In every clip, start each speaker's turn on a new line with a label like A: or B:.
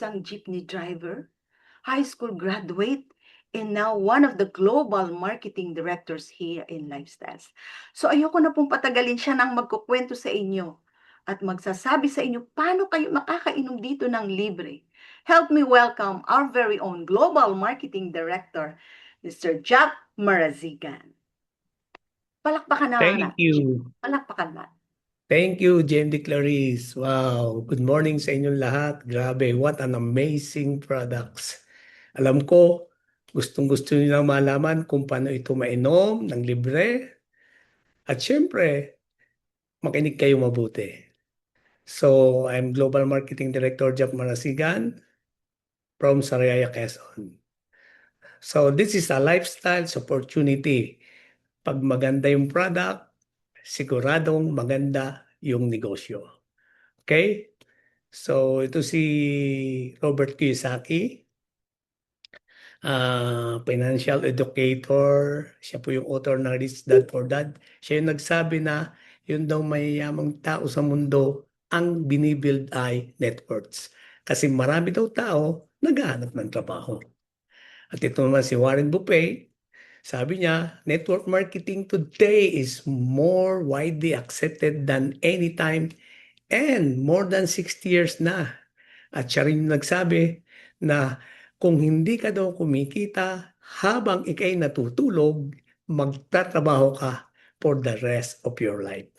A: isang jeepney driver, high school graduate, and now one of the global marketing directors here in Lifestyles. So ayoko na pong patagalin siya nang magkukwento sa inyo at magsasabi sa inyo paano kayo makakainom dito ng libre. Help me welcome our very own global marketing director, Mr. Jack Marazigan. Palakpakan
B: Thank
A: na.
B: you.
A: Palakpakan na.
B: Thank you, JMD Clarice. Wow. Good morning sa inyong lahat. Grabe, what an amazing products. Alam ko, gustong-gusto niyo lang malaman kung paano ito mainom ng libre. At syempre, makinig kayo mabuti. So, I'm Global Marketing Director Jack Marasigan from Sariaya, Quezon. So, this is a lifestyle opportunity. Pag maganda yung product, siguradong maganda yung negosyo. Okay? So, ito si Robert Kiyosaki, financial educator. Siya po yung author ng Rich Dad Poor Dad. Siya yung nagsabi na yun daw mayayamang tao sa mundo ang binibuild ay networks. Kasi marami daw tao naghahanap ng trabaho. At ito naman si Warren Buffett, sabi niya, network marketing today is more widely accepted than any time and more than 60 years na. At siya rin yung nagsabi na kung hindi ka daw kumikita habang ikay natutulog, magtatrabaho ka for the rest of your life.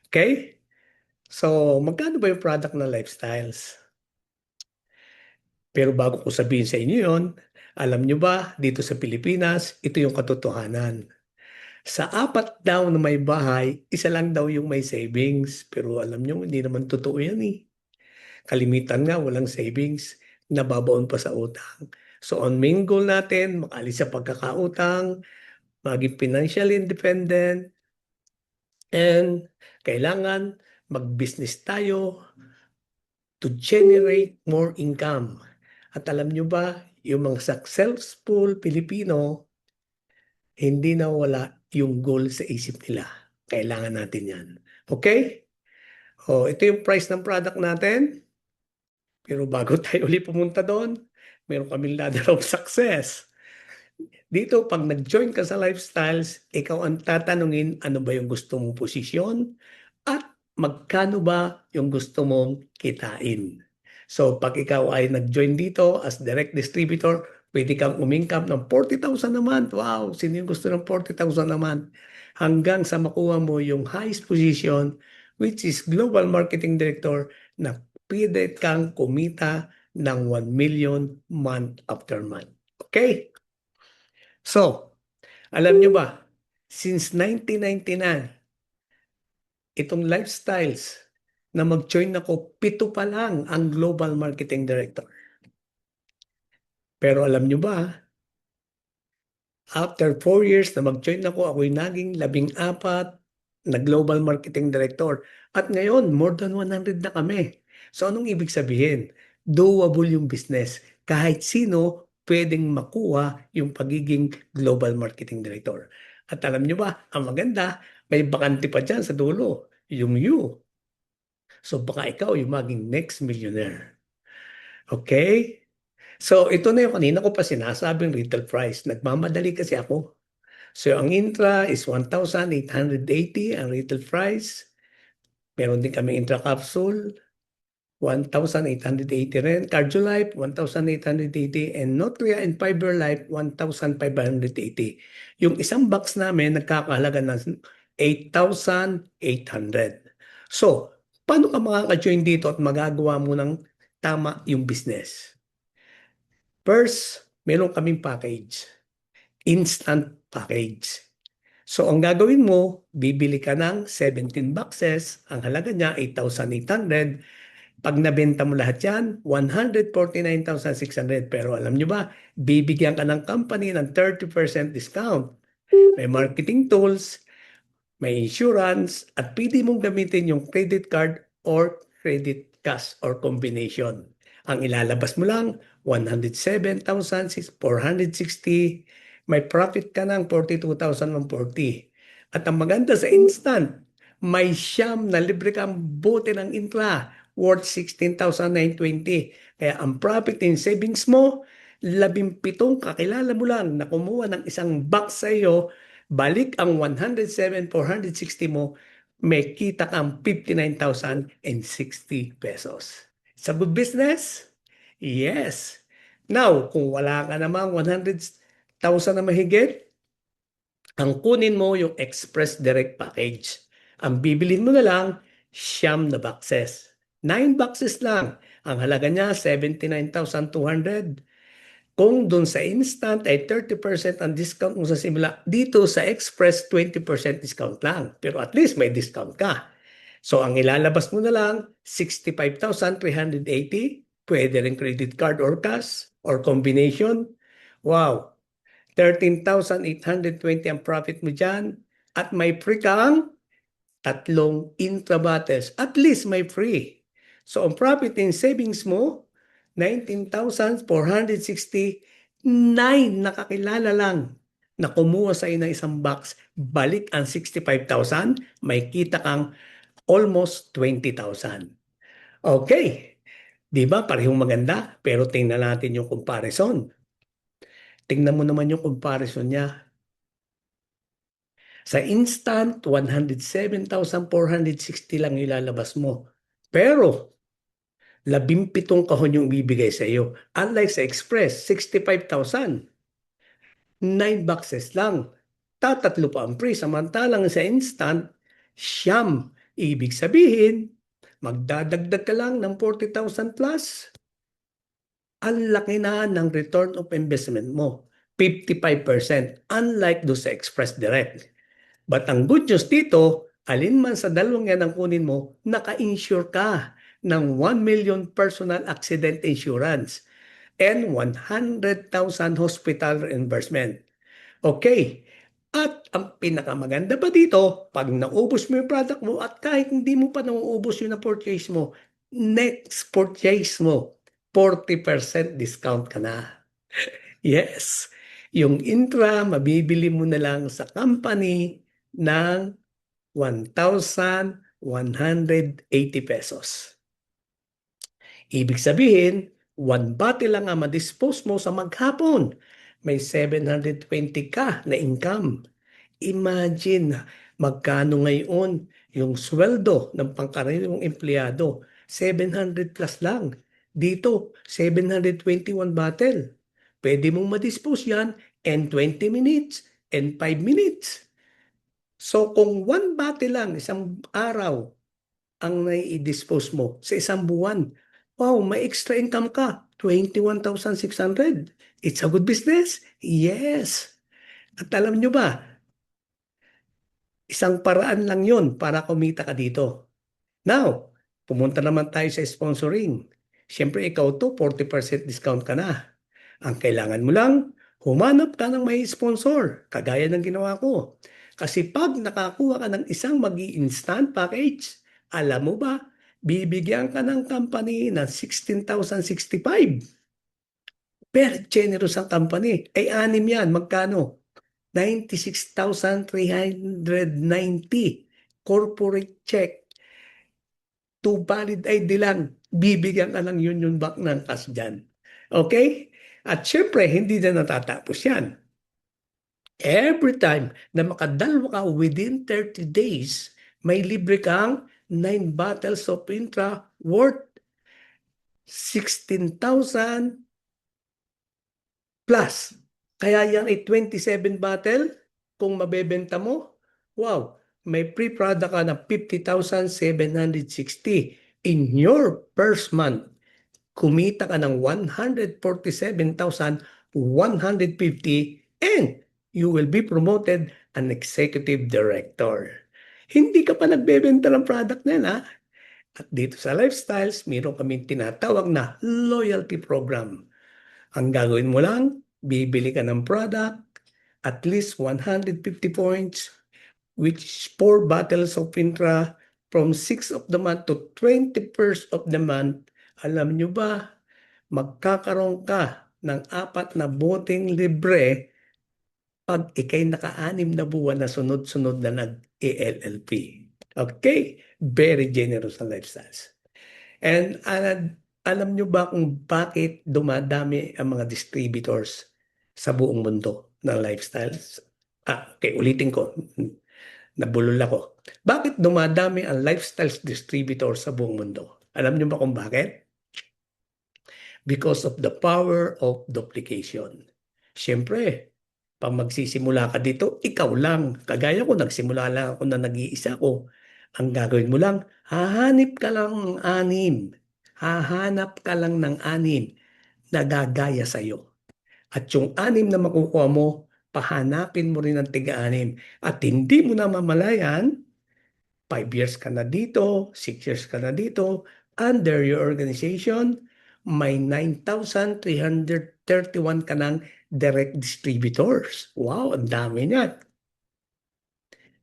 B: Okay? So, magkano ba yung product na lifestyles? Pero bago ko sabihin sa inyo yon, alam nyo ba, dito sa Pilipinas, ito yung katotohanan. Sa apat daw na may bahay, isa lang daw yung may savings. Pero alam nyo, hindi naman totoo yan eh. Kalimitan nga, walang savings, nababaon pa sa utang. So on main goal natin, makalis sa pagkakautang, maging financially independent, and kailangan mag-business tayo to generate more income. At alam nyo ba, yung mga successful Pilipino, hindi na wala yung goal sa isip nila. Kailangan natin yan. Okay? O, ito yung price ng product natin. Pero bago tayo uli pumunta doon, meron kaming ladder of success. Dito, pag nag-join ka sa Lifestyles, ikaw ang tatanungin ano ba yung gusto mong posisyon at magkano ba yung gusto mong kitain. So, pag ikaw ay nag-join dito as direct distributor, pwede kang umingkap ng 40,000 a month. Wow! Sino yung gusto ng 40,000 a month? Hanggang sa makuha mo yung highest position, which is Global Marketing Director, na pwede kang kumita ng 1 million month after month. Okay? So, alam nyo ba, since 1999, itong lifestyles na mag-join ako, 7 pa lang ang Global Marketing Director. Pero alam nyo ba, after 4 years na mag-join ako, ako'y naging 14 na Global Marketing Director. At ngayon, more than 100 na kami. So anong ibig sabihin? Doable yung business. Kahit sino pwedeng makuha yung pagiging Global Marketing Director. At alam nyo ba, ang maganda, may bakante pa dyan sa dulo, yung you. So baka ikaw yung maging next millionaire. Okay? So ito na yung kanina ko pa sinasabing retail price. Nagmamadali kasi ako. So ang intra is 1,880 ang retail price. Meron din kami intra capsule, 1,880 rin. Cardiolife, 1,880. And Nutria and Fiber Life, 1,580. Yung isang box namin nagkakahalaga ng 8,800. So, paano ka makaka-join dito at magagawa mo ng tama yung business? First, meron kaming package. Instant package. So, ang gagawin mo, bibili ka ng 17 boxes. Ang halaga niya, 8,800. Pag nabenta mo lahat yan, 149,600. Pero alam nyo ba, bibigyan ka ng company ng 30% discount. May marketing tools, may insurance, at pwede mong gamitin yung credit card or credit cash or combination. Ang ilalabas mo lang, 107,460. May profit ka ng 42,140. At ang maganda sa instant, may siyam na libre kang bote ng Intra worth 16,920. Kaya ang profit in savings mo, 17 kakilala mo lang na kumuha ng isang box sa iyo, balik ang 107,460 mo, may kita kang 59,060 pesos. It's a good business? Yes. Now, kung wala ka namang 100,000 na mahigit, ang kunin mo yung Express Direct Package. Ang bibilin mo na lang, siyam na boxes. 9 boxes lang. Ang halaga niya, 79,200. Kung dun sa instant ay 30% ang discount mo sa simula, dito sa Express 20% discount lang. Pero at least may discount ka. So ang ilalabas mo na lang, 65,380. Pwede rin credit card or cash or combination. Wow, 13,820 ang profit mo dyan. At may free kang tatlong intra bottles. At least may free. So ang profit in savings mo, 19,460, 9 nakakilala lang na kumuha sa ng isang box, balik ang 65,000, may kita kang almost 20,000. Okay, di ba parehong maganda? Pero tingnan natin yung comparison. Tingnan mo naman yung comparison niya. Sa instant, 107,460 lang ilalabas mo. Pero, 17 kahon yung bibigay sa iyo. Unlike sa Express, 65,000. 9 boxes lang. Tatatlo pa ang free. Samantalang sa instant, siyam. Ibig sabihin, magdadagdag ka lang ng 40,000 plus. Ang laki na ng return of investment mo. 55%. Unlike do sa Express Direct. But ang good news dito, alinman sa dalawang yan ang kunin mo, naka-insure ka ng 1 million personal accident insurance and 100,000 hospital reimbursement. Okay. At ang pinakamaganda pa dito, pag naubos mo yung product mo at kahit hindi mo pa nauubos yung na-purchase mo, next purchase mo, 40% discount ka na. Yes. Yung intra, mabibili mo na lang sa company ng 1,180 pesos. Ibig sabihin, 1 bottle lang ang ma-dispose mo sa maghapon. May 720 ka na income. Imagine, magkano ngayon yung sweldo ng pangkaraniwang empleyado? 700 plus lang. Dito, 721 bottle. Pwede mong ma-dispose yan in 20 minutes, in 5 minutes. So kung 1 bottle lang, isang araw, ang nai-dispose mo sa isang buwan, wow, may extra income ka, 21,600. It's a good business? Yes. At alam nyo ba, isang paraan lang yun para kumita ka dito. Now, pumunta naman tayo sa sponsoring. Siyempre, ikaw to, 40% discount ka na. Ang kailangan mo lang, humanap ka ng may sponsor, kagaya ng ginawa ko. Kasi pag nakakuha ka ng isang mag-i-instant package, alam mo ba, bibigyan ka ng company ng 16,065. Very generous ang company. Ay, anim yan. Magkano? 96,390. Corporate check. To valid ID lang. Bibigyan ka ng Union Bank ng cash dyan. Okay? At syempre, hindi na natatapos yan. Every time na makadalwa ka within 30 days, may libre kang 9 bottles of Intra worth 16,000 plus. Kaya yan ay 27 bottle. Kung mabebenta mo, wow, may pre-product ka na 50,760 in your first month. Kumita ka ng 147,150 and you will be promoted an executive director. Hindi ka pa nagbebenta ng product na yan, ha? At dito sa Lifestyles, meron kaming tinatawag na loyalty program. Ang gagawin mo lang, bibili ka ng product, at least 150 points, which is 4 bottles of Intra from 6th of the month to 21st of the month. Alam nyo ba, magkakaroon ka ng 4 na boteng libre pag ikay naka-6 na buwan na sunod-sunod na nag-ALLP. Okay? Very generous na lifestyles. And alam nyo ba kung bakit dumadami ang mga distributors sa buong mundo ng lifestyles? Okay, ulitin ko. Nabulol ako. Bakit dumadami ang lifestyles distributors sa buong mundo? Alam nyo ba kung bakit? Because of the power of duplication. Siyempre, pag magsisimula ka dito, ikaw lang. Kagaya ko, nagsimula lang ako na nag-iisa ko. Ang gagawin mo lang, hahanip ka lang ng anim. Hahanap ka lang ng anim na gagaya sa'yo. At yung anim na makukuha mo, pahanapin mo rin ang tiga-anim. At hindi mo na mamalayan, 5 years ka na dito, 6 years ka na dito, under your organization, may 9,331 ka ng direct distributors. Wow, ang dami niyan.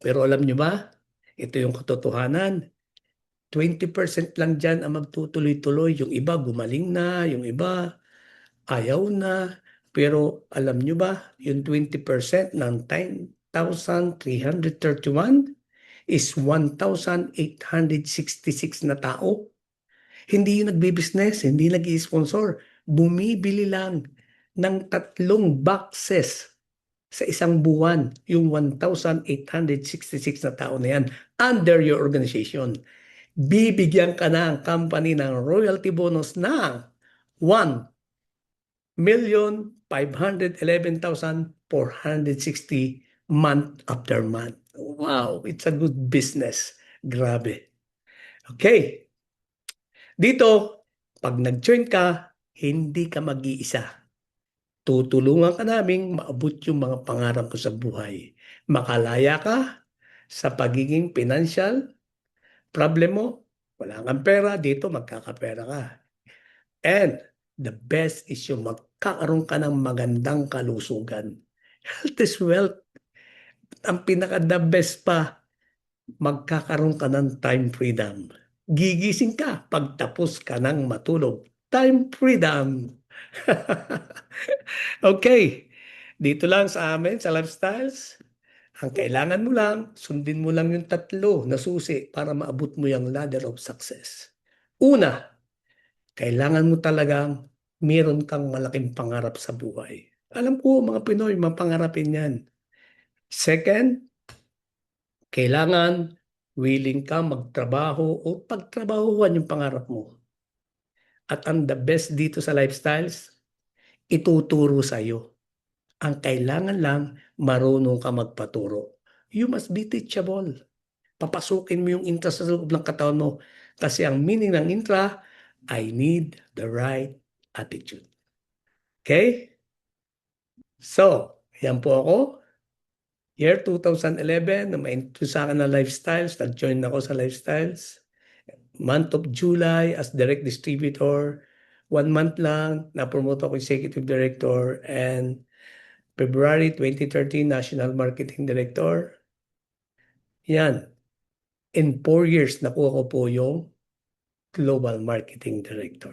B: Pero alam nyo ba, ito yung katotohanan. 20% lang dyan ang magtutuloy-tuloy. Yung iba gumaling na, yung iba ayaw na. Pero alam nyo ba, yung 20% ng 10,331 is 1,866 na tao. Hindi yung nagbi-business, hindi nag-i-sponsor. Bumibili lang ng 3 boxes sa isang buwan yung 1,866 na tao na yan under your organization. Bibigyan ka ng company ng royalty bonus na 1,511,460 month after month. Wow, it's a good business. Grabe. Okay. Dito, pag nag-join ka, hindi ka mag-iisa. Tutulungan ka naming maabot yung mga pangarap ko sa buhay. Makalaya ka sa pagiging financial problem mo. Wala kang pera, dito magkakapera ka. And the best is yung magkakaroon ka ng magandang kalusugan. Health is wealth. Ang pinaka-the best pa, magkakaroon ka ng time freedom. Gigising ka pagtapos ka ng matulog. Time freedom. Okay, dito lang sa amin, sa Lifestyles. Ang kailangan mo lang, sundin mo lang yung 3 na susi para maabot mo yung ladder of success. Una, kailangan mo talagang meron kang malaking pangarap sa buhay. Alam ko, mga Pinoy, mapangarapin yan. Second, kailangan willing ka magtrabaho o pagtrabahuan yung pangarap mo. At ang the best dito sa Lifestyles, ituturo sa'yo. Ang kailangan lang, marunong ka magpaturo. You must be teachable. Papasukin mo yung intra sa loob ng katawan mo. Kasi ang meaning ng intra, I need the right attitude. Okay? So, yan po ako. Year 2011, na ma-introduce sa akin na Lifestyles, nag-join ako sa Lifestyles. Month of July as direct distributor. 1 month lang, na-promote ako executive director. And February 2013, National Marketing Director. Yan. In 4 years, nakuha ko po yung Global Marketing Director.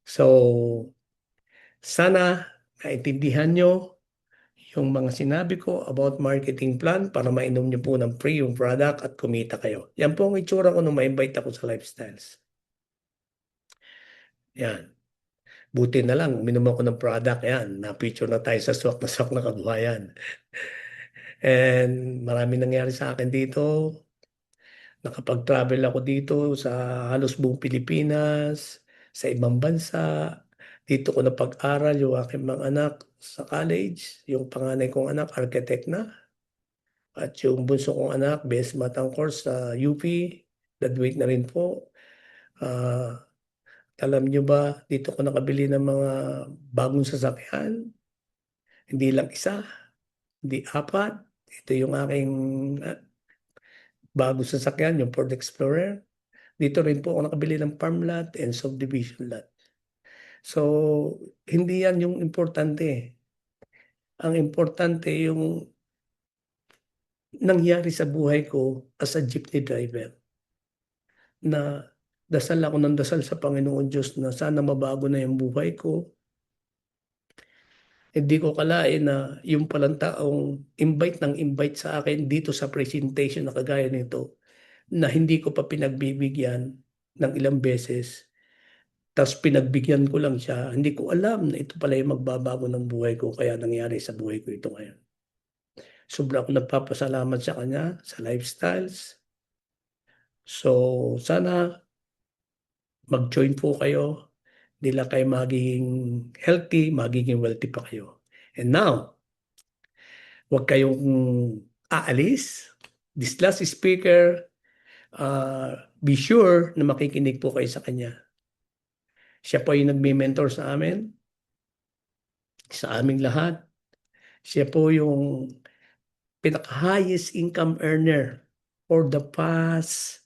B: So, sana naintindihan nyo yung mga sinabi ko about marketing plan para mainom nyo po ng free yung product at kumita kayo. Yan po ang itsura ko nung ma-invite ako sa Lifestyles. Yan. Buti na lang, minom ako ng product. Yan, na-picture na tayo sa swak na kabuhayan. And marami nangyari sa akin dito. Nakapag-travel ako dito sa halos buong Pilipinas, sa ibang bansa. Dito ko napag-aral yung aking mga anak sa college. Yung panganay kong anak, architect na. At yung bunso kong anak, best matang course sa UP. Graduate na rin po. Ah, alam nyo ba, dito ko nakabili ng mga bagong sasakyan. Hindi lang isa, hindi 4. Ito yung aking bagong sasakyan, yung Ford Explorer. Dito rin po ako nakabili ng farm lot and subdivision lot. So, hindi yan yung importante. Ang importante yung nangyari sa buhay ko as a jeepney driver na dasal ako ng dasal sa Panginoon Diyos na sana mabago na yung buhay ko. Hindi ko kalain na yung palang taong invite ng invite sa akin dito sa presentation na kagaya nito na hindi ko pa pinagbibigyan ng ilang beses. Tapos pinagbigyan ko lang siya. Hindi ko alam na ito pala yung magbabago ng buhay ko. Kaya nangyari sa buhay ko ito ngayon. Sobra ako nagpapasalamat sa kanya, sa lifestyles. So, sana mag-join po kayo. Hindi lang kayo magiging healthy, magiging wealthy pa kayo. And now, huwag kayong aalis. This last speaker, be sure na makikinig po kayo sa kanya. Siya po yung nagme-mentor sa amin, sa aming lahat. Siya po yung pinaka-highest income earner for the past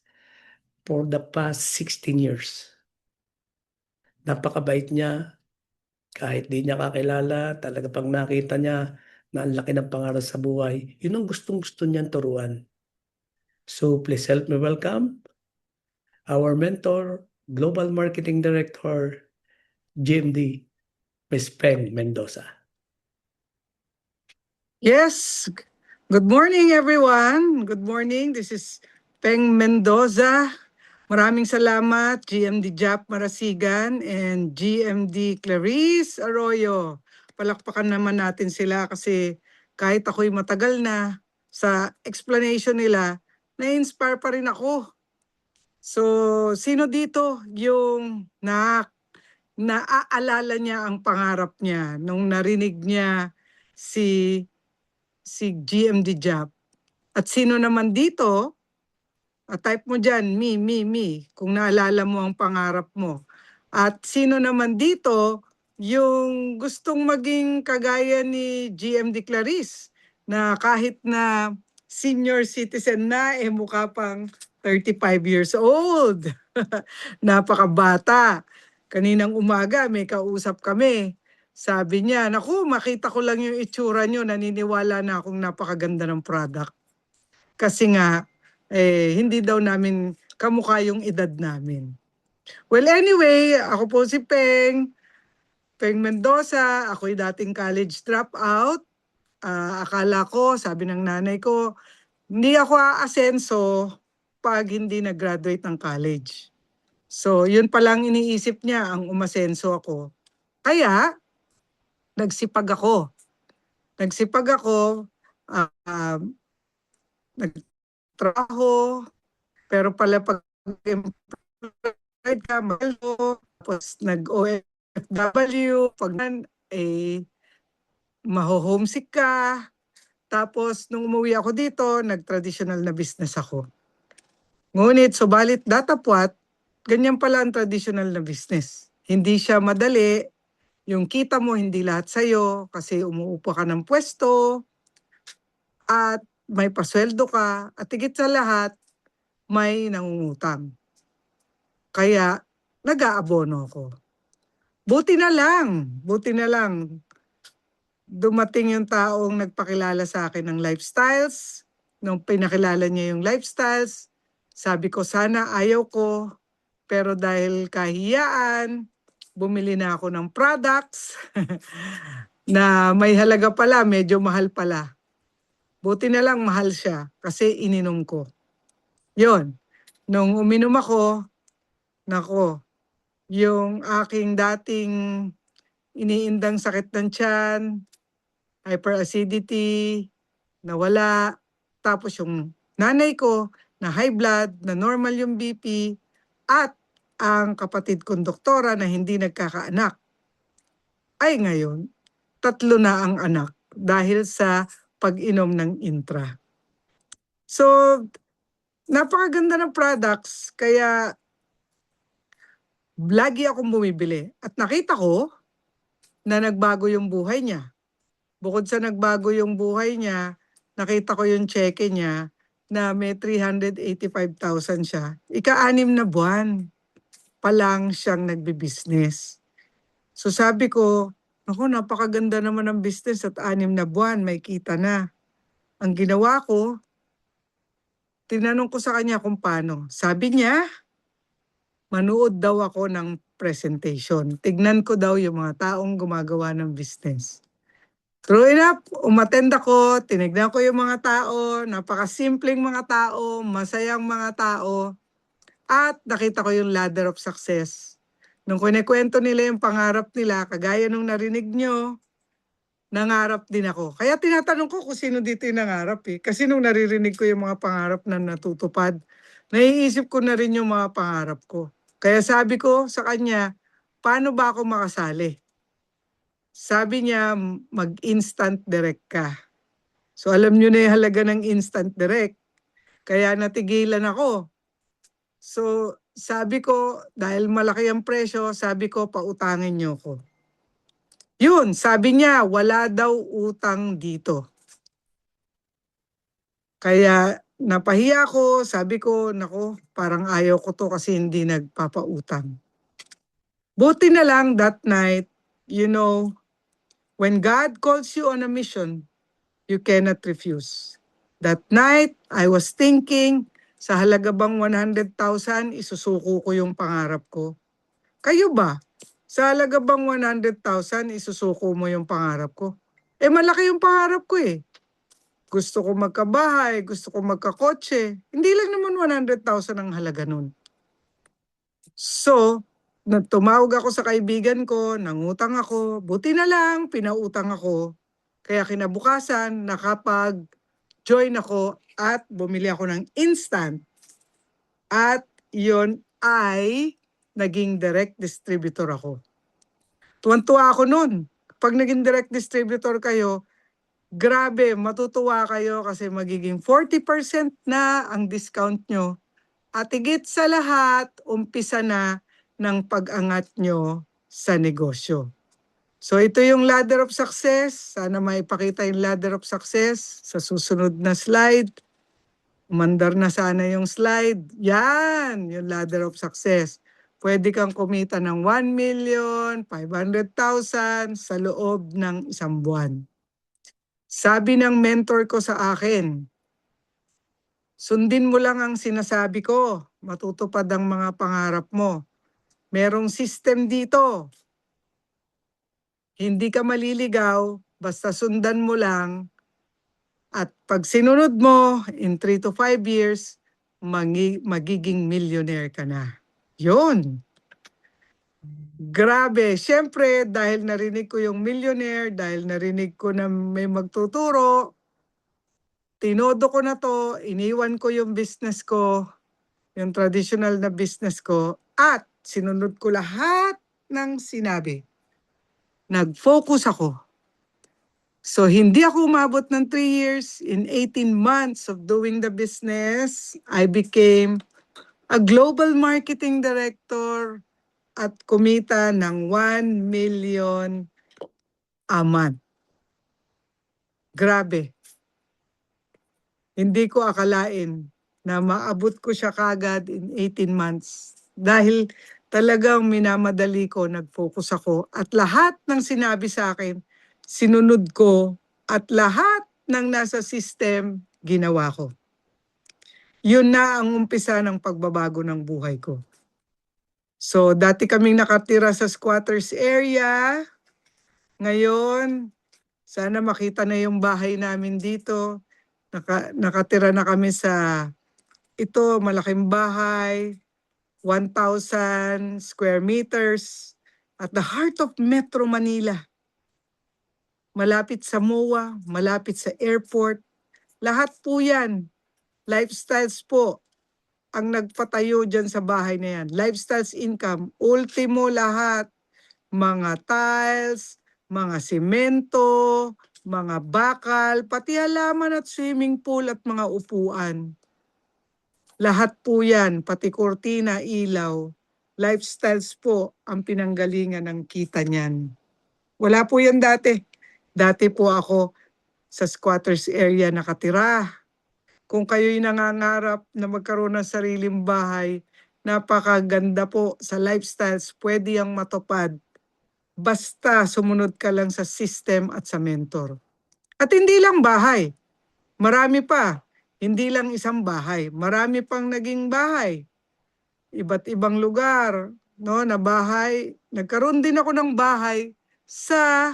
B: 16 years. Napakabait niya. Kahit di niya kakilala, talaga pag nakita niya na ang laki ng pangarap sa buhay, yun ang gustong-gusto niyang turuan. So please help me welcome our mentor, Global Marketing Director, GMD, Ms. Peng Mendoza.
C: Yes, good morning everyone. Good morning. This is Peng Mendoza. Maraming salamat GMD Jap Marasigan and GMD Clarice Arroyo. Palakpakan naman natin sila kasi kahit ako'y matagal na sa explanation nila, na-inspire pa rin ako. So, sino dito yung naaalala niya ang pangarap niya nung narinig niya si GMD Jap? At sino naman dito, type mo dyan, me, kung naalala mo ang pangarap mo. At sino naman dito, yung gustong maging kagaya ni GMD Clarice, na kahit na senior citizen na, mukha pang 35 years old. Napakabata. Kaninang umaga, may kausap kami. Sabi niya, naku, makita ko lang yung itsura nyo, naniniwala na akong napakaganda ng product. Kasi nga, hindi daw namin kamukha yung edad namin. Well, anyway, ako po si Peng Mendoza. Ako'y dating college dropout. Akala ko, sabi ng nanay ko, hindi ako aasenso pag hindi nag-graduate ng college. So, yun palang iniisip niya, ang umasenso ako. Kaya, nagsipag ako. Uh, nagtrabaho, pero pala pag employed ka, malo, tapos nag-OFW, pag maho-homesick ka. Tapos, nung umuwi ako dito, nag-traditional na business ako. Ngunit, subalit datapwat, ganyan pala ang traditional na business. Hindi siya madali, yung kita mo hindi lahat sa'yo kasi umuupo ka ng pwesto at may pasweldo ka at higit sa lahat, may nangungutang. Kaya nag-aabono ako. Buti na lang, dumating yung taong nagpakilala sa akin ng lifestyles. Nung pinakilala niya yung lifestyles, sabi ko sana ayaw ko, pero dahil kahiyaan, bumili na ako ng products na may halaga pala, medyo mahal pala. Buti na lang mahal siya kasi ininom ko. Yon. Nung uminom ako, nako, yung aking dating iniindang sakit ng tiyan, hyperacidity, nawala. Tapos yung nanay ko na high blood, na normal yung BP, at ang kapatid kong doktora na hindi nagkakaanak. Ay ngayon, 3 na ang anak dahil sa pag-inom ng intra. So, napakaganda ng products, kaya lagi akong bumibili. At nakita ko na nagbago yung buhay niya. Bukod sa nagbago yung buhay niya, nakita ko yung cheque niya na may 385,000 siya. Ika-6 na buwan pa lang siyang nagbi-business. So sabi ko, ako, napakaganda naman ng business at 6 na buwan, may kita na. Ang ginawa ko, tinanong ko sa kanya kung paano. Sabi niya, manood daw ako ng presentation. Tignan ko daw yung mga taong gumagawa ng business. True enough, umattend ako, tinignan ko yung mga tao, napakasimpleng mga tao, masayang mga tao. At nakita ko yung ladder of success. Nung kunikwento nila yung pangarap nila, kagaya nung narinig nyo, nangarap din ako. Kaya tinatanong ko kung sino dito yung nangarap eh. Kasi nung naririnig ko yung mga pangarap na natutupad, naiisip ko na rin yung mga pangarap ko. Kaya sabi ko sa kanya, paano ba ako makasali? Sabi niya, mag-instant direct ka. So alam nyo na yung halaga ng instant direct. Kaya natigilan ako. So sabi ko, dahil malaki ang presyo, sabi ko, pautangin nyo ko. Yun, sabi niya, wala daw utang dito. Kaya napahiya ako, sabi ko, nako, parang ayaw ko to kasi hindi nagpapautang. Buti na lang that night, you know, when God calls you on a mission, you cannot refuse. That night, I was thinking, sa halaga bang 100,000, isusuko ko yung pangarap ko. Kayo ba? Sa halaga bang 100,000, isusuko mo yung pangarap ko? Eh, malaki yung pangarap ko eh. Gusto ko magkabahay, gusto ko magkakotse. Hindi lang naman 100,000 ang halaga nun. So, tumawag ako sa kaibigan ko, nangutang ako. Buti na lang, pinautang ako. Kaya kinabukasan, nakapag-join ako at bumili ako ng instant. At yon ay naging direct distributor ako. Tuwan-tuwa ako nun. Pag naging direct distributor kayo, grabe, matutuwa kayo kasi magiging 40% na ang discount nyo. At higit sa lahat, umpisa na ng pag-angat nyo sa negosyo. So ito yung ladder of success. Sana maipakita yung ladder of success sa susunod na slide. Umandar na sana yung slide. Yan, yung ladder of success. Pwede kang kumita ng 1,500,000 sa loob ng isang buwan. Sabi ng mentor ko sa akin, sundin mo lang ang sinasabi ko, matutupad ang mga pangarap mo. Merong system dito. Hindi ka maliligaw, basta sundan mo lang. At pag sinunod mo, in 3 to 5 years, magiging millionaire ka na. Yun. Grabe. Siyempre, dahil narinig ko yung millionaire, dahil narinig ko na may magtuturo, tinodo ko na to, iniwan ko yung business ko, yung traditional na business ko, at sinunod ko lahat ng sinabi. Nag-focus ako. So, hindi ako umabot ng 3 years. In 18 months of doing the business, I became a global marketing director at kumita ng 1 million a month. Grabe. Hindi ko akalain na maabot ko siya kagad in 18 months. Dahil talagang minamadali ko, nag-focus ako. At lahat ng sinabi sa akin, sinunod ko. At lahat ng nasa system, ginawa ko. Yun na ang umpisa ng pagbabago ng buhay ko. So, dati kaming nakatira sa squatters area. Ngayon, sana makita na yung bahay namin dito. Nakatira na kami sa ito, malaking bahay, 1,000 square meters at the heart of Metro Manila. Malapit sa MOA, malapit sa airport. Lahat po yan. Lifestyles po ang nagpatayo dyan sa bahay na yan. Lifestyles income, ultimo lahat. Mga tiles, mga simento, mga bakal, pati halaman at swimming pool at mga upuan. Lahat po yan, pati kurtina, ilaw. Lifestyles po ang pinanggalingan ng kita niyan. Wala po yan dati. Dati po ako sa squatters area nakatira. Kung kayo'y nangangarap na magkaroon ng sariling bahay, napakaganda po sa lifestyles, pwede yang matupad. Basta sumunod ka lang sa system at sa mentor. At hindi lang bahay. Marami pa. Hindi lang isang bahay. Marami pang naging bahay. Iba't ibang lugar, no, na bahay. Nagkaroon din ako ng bahay sa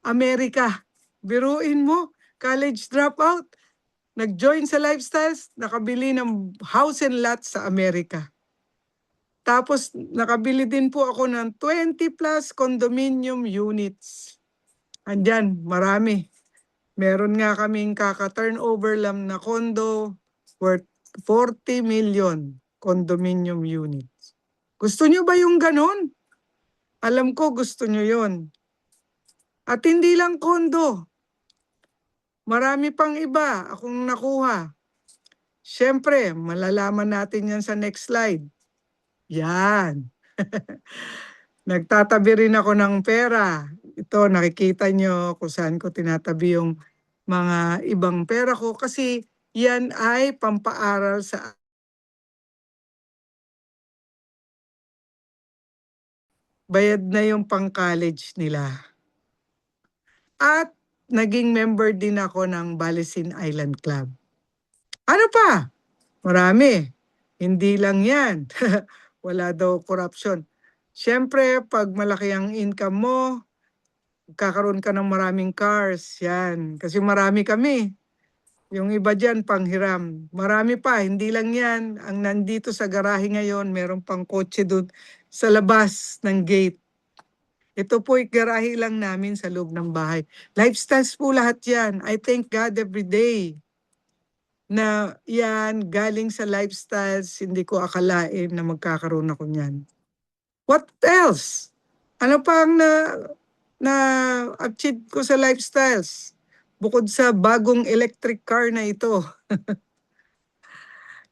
C: Amerika. Biruin mo, college dropout. nag-join sa Lifestyles, nakabili ng house and lot sa Amerika. Tapos nakabili din po ako ng 20 plus condominium units. Andyan, marami. Meron nga kaming kaka-turnover lang na condo worth 40 million condominium units. Gusto nyo ba yung ganon? Alam ko gusto nyo yon. At hindi lang condo. Marami pang iba akong nakuha. Siyempre, malalaman natin yan sa next slide. Yan. Nagtatabi rin ako ng pera. Ito, nakikita nyo kung saan ko tinatabi yung mga ibang pera ko kasi yan ay pampaaral sa bayad na yung pang-college nila. At naging member din ako ng Balisin Island Club. Ano pa? Marami. Hindi lang yan. Wala daw corruption. Siyempre, pag malaki ang income mo, kakaroon ka ng maraming cars. Yan. Kasi marami kami. Yung iba dyan, panghiram. Marami pa, hindi lang yan. Ang nandito sa garahe ngayon, meron pang kotse doon sa labas ng gate. Ito po'y garahe lang namin sa loob ng bahay. Lifestyles po lahat yan. I thank God every day na yan galing sa Lifestyles. Hindi ko akalain na magkakaroon ako niyan. What else? Ano pa ang na-achieve ko sa Lifestyles? Bukod sa bagong electric car na ito.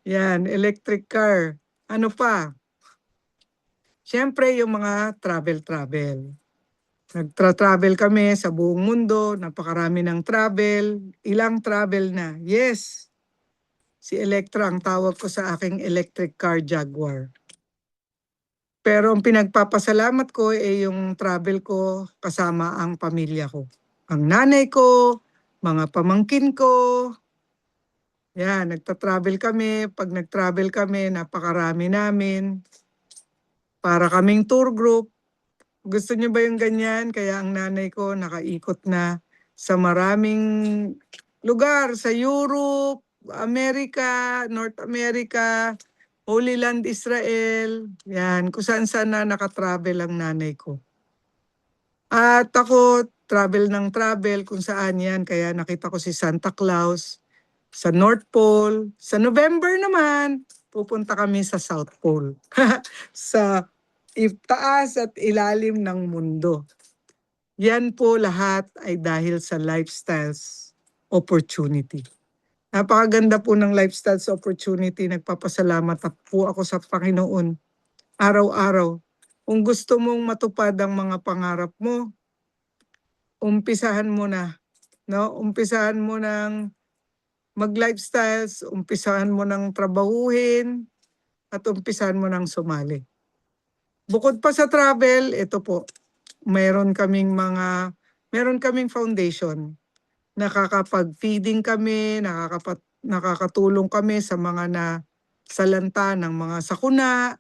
C: Yan, electric car. Ano pa? Siyempre, yung mga travel. Nagtra-travel kami sa buong mundo, napakarami ng travel, ilang travel na. Yes, si Electra ang tawag ko sa aking electric car Jaguar. Pero ang pinagpapasalamat ko ay yung travel ko kasama ang pamilya ko. Ang nanay ko, mga pamangkin ko. Yan, nagta-travel kami. Pag nag-travel kami, napakarami namin. Para kaming tour group. Gusto niyo ba yung ganyan? Kaya ang nanay ko nakaikot na sa maraming lugar. Sa Europe, Amerika, North America, Holy Land, Israel. Yan, kung saan na nakatravel ang nanay ko. At ako, travel ng travel kung saan yan. Kaya nakita ko si Santa Claus sa North Pole. Sa November naman, pupunta kami sa South Pole. Sa taas at ilalim ng mundo. Yan po lahat ay dahil sa Lifestyles opportunity. Napakaganda po ng Lifestyles opportunity. Nagpapasalamat po ako sa Panginoon araw-araw. Kung gusto mong matupad ang mga pangarap mo, umpisahan mo na. No? Umpisahan mo ng mag-lifestyles, umpisahan mo ng trabahuhin, at umpisahan mo ng sumali. Bukod pa sa travel, ito po, meron kaming foundation. Nakakapag-feeding kami, nakakatulong kami sa mga salanta ng mga sakuna.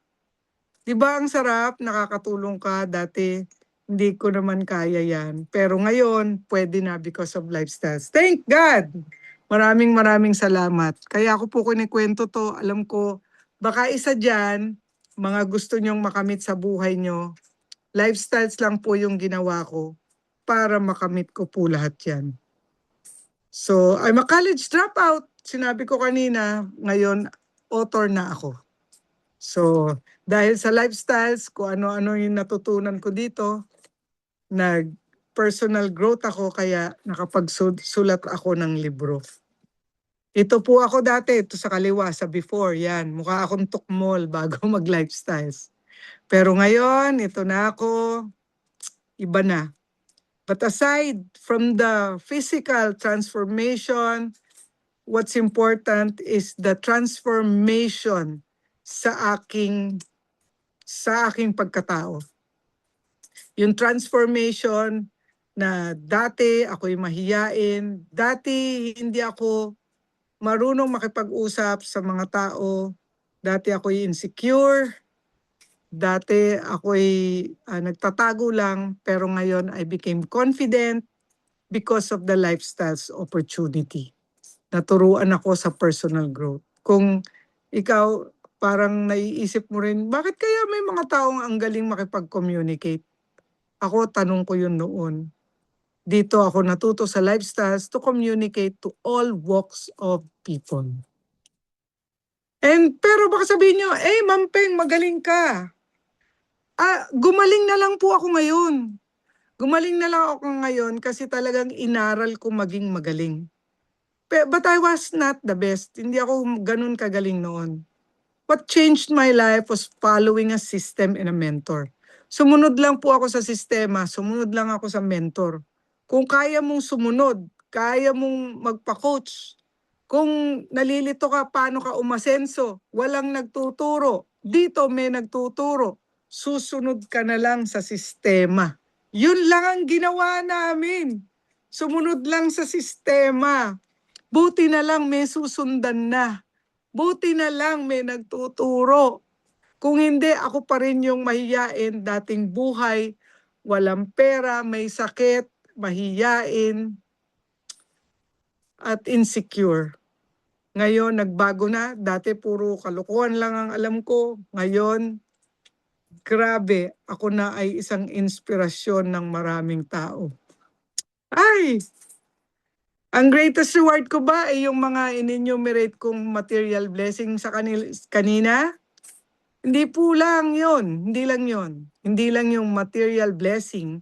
C: Di ba ang sarap, nakakatulong ka dati, hindi ko naman kaya yan. Pero ngayon, pwede na because of Lifestyles. Thank God! Maraming salamat. Kaya ako po kinikwento to, alam ko, baka isa dyan, mga gusto nyong makamit sa buhay nyo, Lifestyles lang po yung ginawa ko para makamit ko po lahat yan. So, I'm a college dropout. Sinabi ko kanina, ngayon, author na ako. So, dahil sa Lifestyles, kung ano-ano yung natutunan ko dito, nag-personal growth ako, kaya nakapagsulat ako ng libro. Ito po ako dati, ito sa kaliwa, sa before, yan. Mukha akong tukmol bago mag-Lifestyles. Pero ngayon, ito na ako, iba na. But aside from the physical transformation, what's important is the transformation sa aking pagkatao. Yung transformation na dati ako'y mahiyain, dati hindi ako marunong makipag-usap sa mga tao, dati ako'y insecure, dati ako'y nagtatago lang, pero ngayon I became confident because of the Lifestyles opportunity. naturuan ako sa personal growth. Kung ikaw parang naiisip mo rin, bakit kaya may mga taong ang galing makipag-communicate? Ako, tanong ko yun noon. Dito ako natuto sa Lifestyles to communicate to all walks of people. Pero baka sabihin nyo, Ma'am Peng, magaling ka. Gumaling na lang po ako ngayon. Gumaling na lang ako ngayon kasi talagang inaral ko maging magaling. But I was not the best. Hindi ako ganun kagaling noon. What changed my life was following a system and a mentor. Sumunod lang po ako sa sistema, sumunod lang ako sa mentor. Kung kaya mong sumunod, kaya mong magpa-coach, kung nalilito ka paano ka umasenso, walang nagtuturo, dito may nagtuturo, susunod ka na lang sa sistema. Yun lang ang ginawa namin. Sumunod lang sa sistema. Buti na lang may susundan na. Buti na lang may nagtuturo. Kung hindi, ako pa rin yung mahiyain dating buhay, walang pera, may sakit, mahiyain, at insecure. Ngayon, nagbago na. Dati puro kalokohan lang ang alam ko. Ngayon, grabe, ako na ay isang inspirasyon ng maraming tao. Ay! Ang greatest reward ko ba ay yung mga in-enumerate kong material blessing sa kanina? Hindi po lang yun. Hindi lang yun. Hindi lang yung material blessing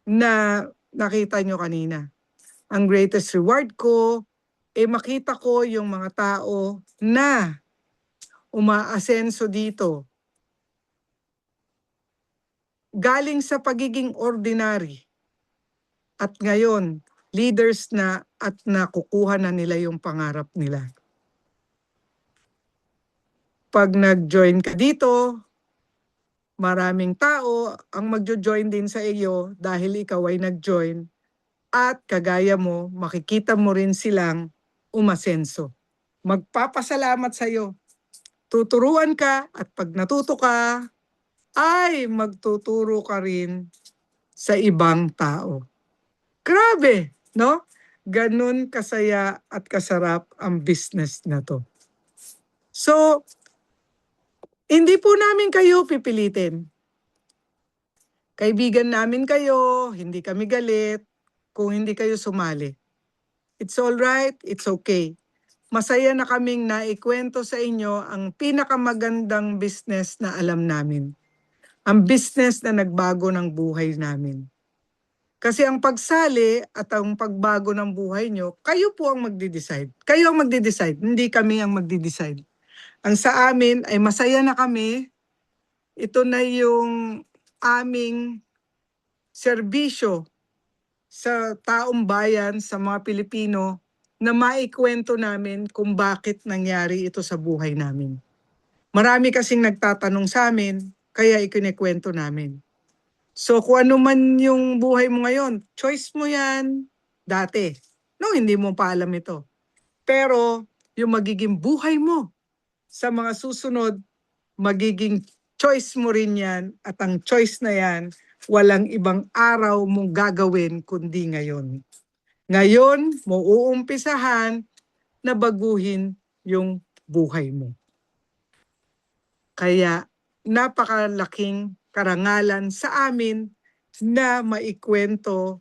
C: na nakita nyo kanina. Ang greatest reward ko, makita ko yung mga tao na umaasenso dito. Galing sa pagiging ordinary. At ngayon, leaders na at nakukuha na nila yung pangarap nila. Pag nag-join ka dito, maraming tao ang magjo-join din sa iyo dahil ikaw ay nag-join at kagaya mo, makikita mo rin silang umasenso. Magpapasalamat sa iyo. Tuturuan ka at pag natuto ka, ay magtuturo ka rin sa ibang tao. Grabe, no? Ganun kasaya at kasarap ang business na to. So, hindi po namin kayo pipilitin. Kaibigan namin kayo, hindi kami galit kung hindi kayo sumali. It's all right, it's okay. Masaya na kaming naikwento sa inyo ang pinakamagandang business na alam namin. Ang business na nagbago ng buhay namin. Kasi ang pagsali at ang pagbago ng buhay nyo, kayo po ang magde-decide. Kayo ang magde-decide, hindi kami ang magde-decide. Ang sa amin ay masaya na kami. Ito na yung aming serbisyo sa taong bayan, sa mga Pilipino, na maikwento namin kung bakit nangyari ito sa buhay namin. Marami kasing nagtatanong sa amin, kaya ikinikwento namin. So kung ano man yung buhay mo ngayon, choice mo yan dati. No, hindi mo pa alam ito. Pero yung magiging buhay mo sa mga susunod, magiging choice mo rin yan at ang choice na yan, walang ibang araw mong gagawin kundi ngayon. Ngayon, mo uumpisahan na baguhin yung buhay mo. Kaya napakalaking karangalan sa amin na maikwento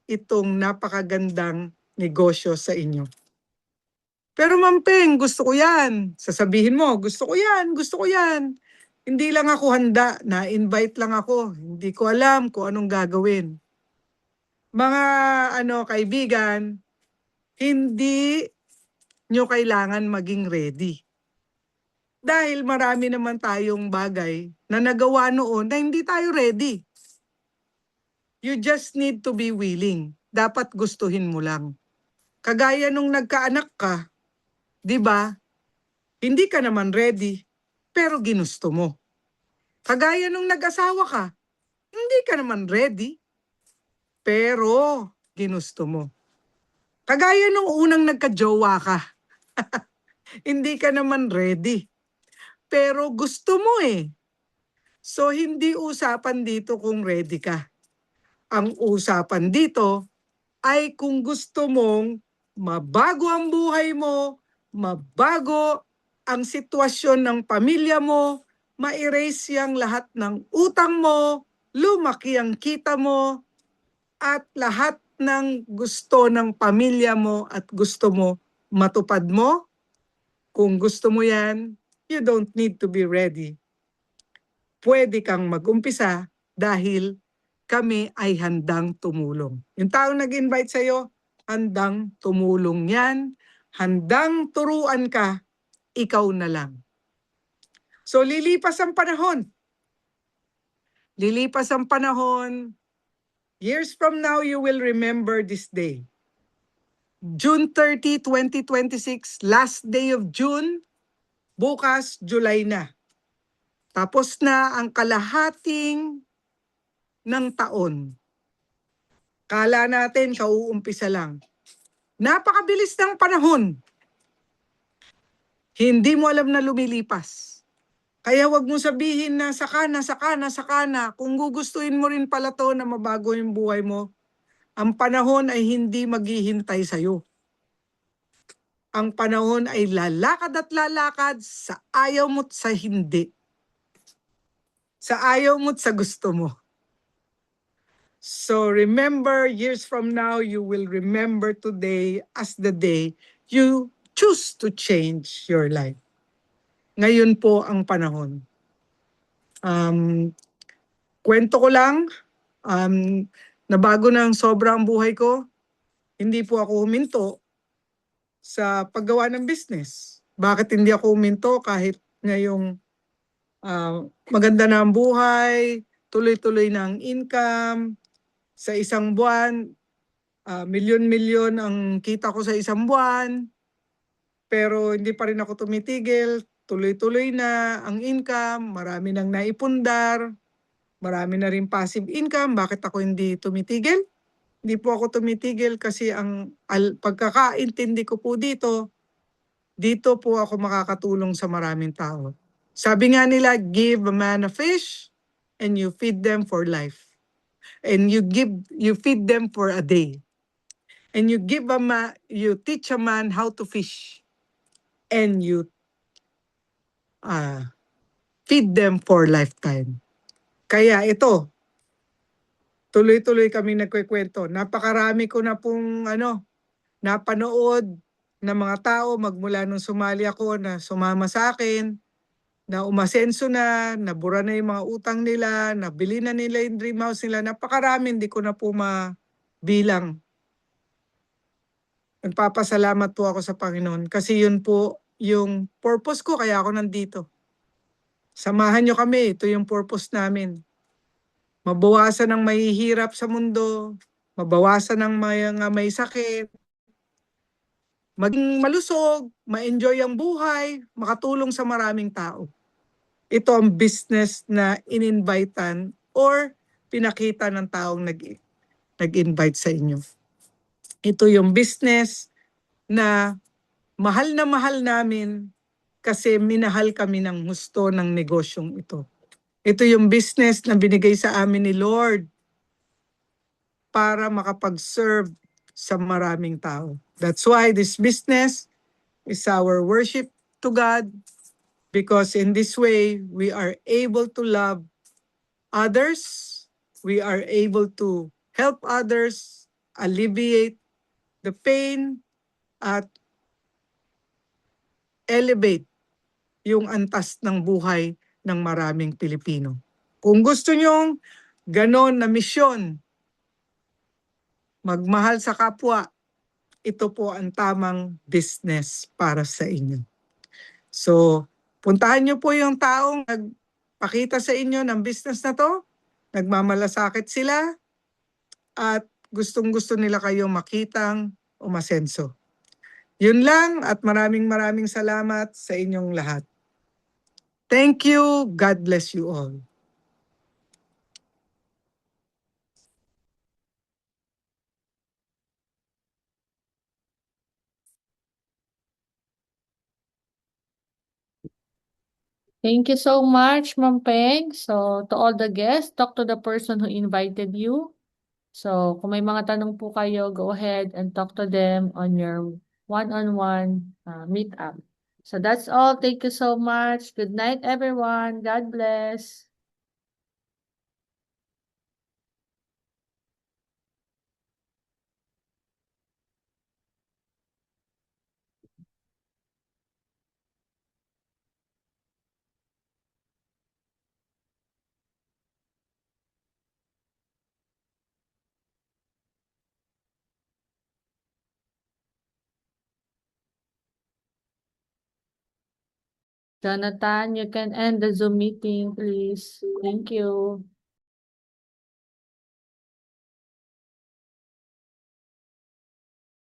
C: itong napakagandang negosyo sa inyo. Pero Ma'am Peng, gusto ko yan. Sasabihin mo, gusto ko yan, gusto ko yan. Hindi lang ako handa, na-invite lang ako. Hindi ko alam kung anong gagawin. Mga kaibigan, hindi nyo kailangan maging ready. Dahil marami naman tayong bagay na nagawa noon na hindi tayo ready. You just need to be willing. Dapat gustuhin mo lang. Kagaya nung nagkaanak ka, di ba? Hindi ka naman ready, pero ginusto mo. Kagaya nung nag-asawa ka, hindi ka naman ready, pero ginusto mo. Kagaya nung unang nagka-jowa ka, hindi ka naman ready, pero gusto mo eh. So hindi usapan dito kung ready ka. Ang usapan dito ay kung gusto mong mabago ang buhay mo, mabago ang sitwasyon ng pamilya mo, ma-erase yang lahat ng utang mo, lumaki ang kita mo, at lahat ng gusto ng pamilya mo at gusto mo matupad mo. Kung gusto mo yan, you don't need to be ready. Pwede kang mag-umpisa dahil kami ay handang tumulong. Yung taong nag-invite sa'yo, handang tumulong yan, handang turuan ka, ikaw na lang. So lilipas ang panahon. Lilipas ang panahon. Years from now, you will remember this day. June 30, 2026, last day of June, bukas, July na. Tapos na ang kalahating ng taon. Kala natin, kauumpisa lang. Napakabilis ng panahon. Hindi mo alam na lumilipas. Kaya wag mo sabihin na saka na. Kung gugustuhin mo rin pala to na mabago yung buhay mo, ang panahon ay hindi maghihintay sa'yo. Ang panahon ay lalakad at lalakad sa ayaw mo't sa hindi. Sa ayaw mo't sa gusto mo. So remember, years from now, you will remember today as the day you choose to change your life. Ngayon po ang panahon. Kwento ko lang, nabago ng sobrang buhay ko. Hindi po ako huminto sa paggawa ng business. Bakit hindi ako huminto kahit ngayong maganda na ang buhay, tuloy-tuloy na ang income, sa isang buwan, milyon-milyon ang kita ko sa isang buwan, pero hindi pa rin ako tumitigil, tuloy-tuloy na ang income, marami nang naipundar, marami na rin passive income. Bakit ako hindi tumitigil? Hindi po ako tumitigil kasi ang pagkakaintindi ko po dito po ako makakatulong sa maraming tao. Sabi nga nila, give a man a fish and you feed them for life. And you feed them for a day. And you teach a man how to fish. And you feed them for lifetime. Kaya ito, tuloy-tuloy kami nagkukwento. Napakarami ko na pong napanood ng mga tao magmula nung sumali ako na sumama sa akin, na umasenso na, nabura na yung mga utang nila, nabili na nila yung dream house nila. Napakarami, hindi ko na po mabilang. Nagpapasalamat po ako sa Panginoon kasi yun po yung purpose ko, kaya ako nandito. Samahan nyo kami, ito yung purpose namin. Mabawasan ang mahihirap sa mundo, mabawasan ang mga may sakit, maging malusog, ma-enjoy ang buhay, makatulong sa maraming tao. Ito ang business na in-invitan or pinakita ng taong nag-invite sa inyo. Ito yung business na mahal namin kasi minahal kami ng husto ng negosyong ito. Ito yung business na binigay sa amin ni Lord para makapag-serve sa maraming tao. That's why this business is our worship to God, because in this way, we are able to love others, we are able to help others, alleviate the pain, at elevate yung antas ng buhay ng maraming Pilipino. Kung gusto nyong ganon na misyon, magmahal sa kapwa, ito po ang tamang business para sa inyo. So, puntahan nyo po yung taong nagpakita sa inyo ng business na to, nagmamalasakit sila, at gustong-gusto nila kayong makitang umasenso. Yun lang, at maraming salamat sa inyong lahat. Thank you. God bless you all.
D: Thank you so much, Ma'am Peg. So, to all the guests, talk to the person who invited you. So, kung may mga tanong po kayo, go ahead and talk to them on your one-on-one meetup. So that's all. Thank you so much. Good night, everyone. God bless. Jonathan, you can end the Zoom meeting, please. Thank you.